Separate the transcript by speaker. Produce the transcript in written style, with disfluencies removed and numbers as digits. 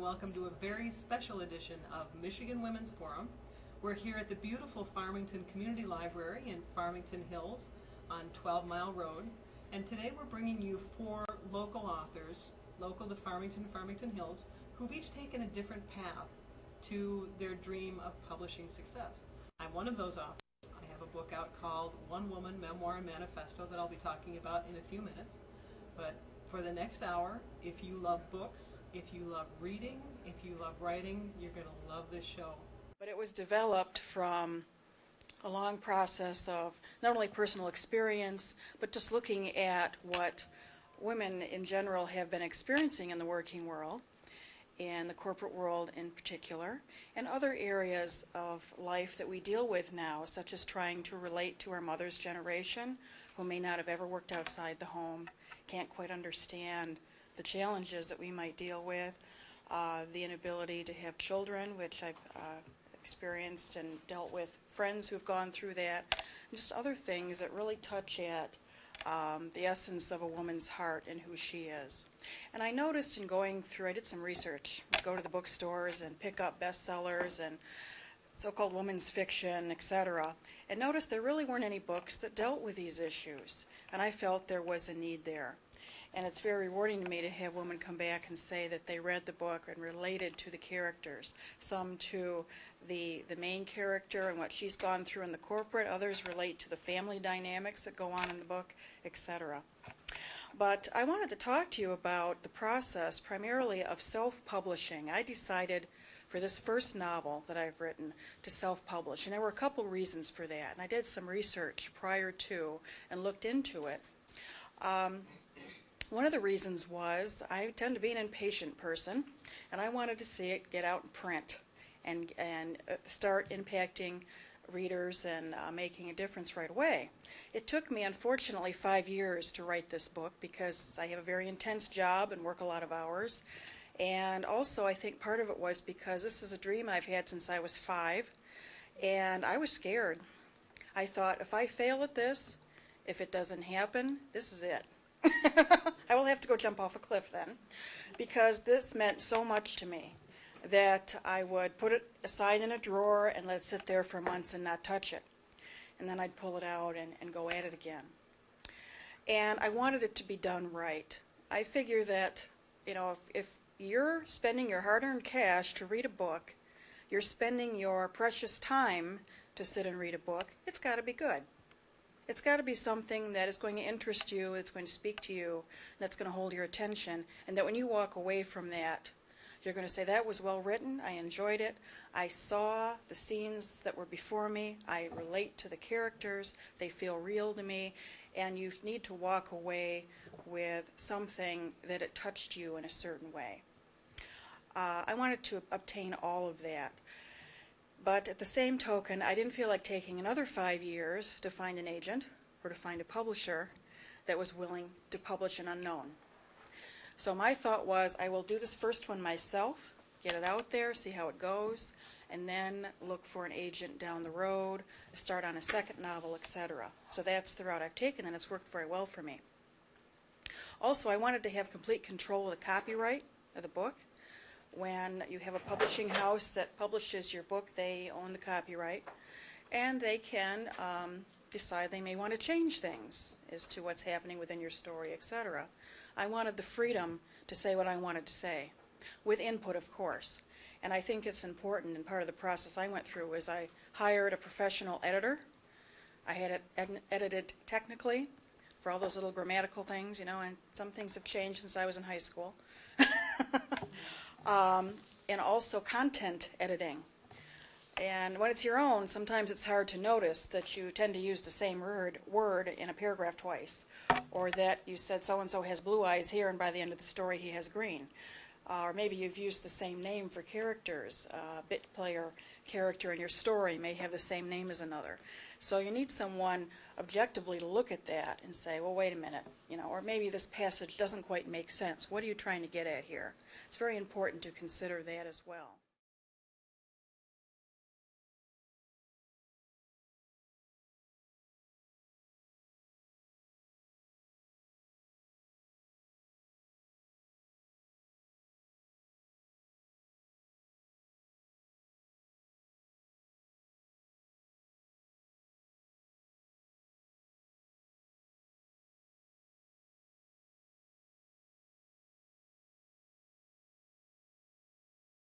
Speaker 1: welcome to a very special edition of Michigan Women's Forum. We're here at the beautiful Farmington Community Library in Farmington Hills on 12 Mile Road, and today we're bringing you 4 local authors, local to Farmington Hills, who've each taken a different path to their dream of publishing success. I'm one of those authors. I have a book out called One Woman, Memoir and Manifesto that I'll be talking about in a few minutes. But for the next hour, if you love books, if you love reading, if you love writing, you're going to love this show.
Speaker 2: But it was developed from a long process of not only personal experience, but just looking at what women in general have been experiencing in the working world, and the corporate world in particular, and other areas of life that we deal with now, such as trying to relate to our mother's generation, who may not have ever worked outside the home, can't quite understand the challenges that we might deal with, the inability to have children, which I've experienced and dealt with friends who've gone through that, and just other things that really touch at the essence of a woman's heart and who she is. And I noticed in going through, I did some research, go to the bookstores and pick up bestsellers and so-called women's fiction, etc., and noticed there really weren't any books that dealt with these issues, and I felt there was a need there. And it's very rewarding to me to have women come back and say that they read the book and related to the characters, some to the main character and what she's gone through in the corporate, others relate to the family dynamics that go on in the book, etc. But I wanted to talk to you about the process primarily of self-publishing. I decided for this first novel that I've written to self-publish, and there were a couple reasons for that, and I did some research prior to and looked into it. One of the reasons was I tend to be an impatient person, and I wanted to see it get out in print and start impacting readers and making a difference right away. It took me, unfortunately, 5 years to write this book because I have a very intense job and work a lot of hours. And also, I think part of it was because this is a dream I've had since I was 5, and I was scared. I thought, if I fail at this, if it doesn't happen, this is it. I will have to go jump off a cliff then, because this meant so much to me that I would put it aside in a drawer and let it sit there for months and not touch it. And then I'd pull it out and go at it again. And I wanted it to be done right. I figure that, if you're spending your hard-earned cash to read a book, you're spending your precious time to sit and read a book, it's got to be good. It's got to be something that is going to interest you, that's going to speak to you, that's going to hold your attention, and that when you walk away from that, you're going to say, that was well written, I enjoyed it, I saw the scenes that were before me, I relate to the characters, they feel real to me, and you need to walk away with something that it touched you in a certain way. I wanted to obtain all of that. But at the same token, I didn't feel like taking another 5 years to find an agent or to find a publisher that was willing to publish an unknown. So my thought was, I will do this first one myself, get it out there, see how it goes, and then look for an agent down the road, start on a second novel, etc. So that's the route I've taken, and it's worked very well for me. Also, I wanted to have complete control of the copyright of the book. When you have a publishing house that publishes your book, they own the copyright, and they can decide they may want to change things as to what's happening within your story, etc. I wanted the freedom to say what I wanted to say, with input, of course. And I think it's important, and part of the process I went through was I hired a professional editor. I had it edited technically for all those little grammatical things, and some things have changed since I was in high school. And also content editing. And when it's your own, sometimes it's hard to notice that you tend to use the same word in a paragraph twice, or that you said so-and-so has blue eyes here and by the end of the story he has green. Or maybe you've used the same name for characters. A bit player character in your story may have the same name as another. So you need someone objectively to look at that and say, well, wait a minute, or maybe this passage doesn't quite make sense. What are you trying to get at here? It's very important to consider that as well.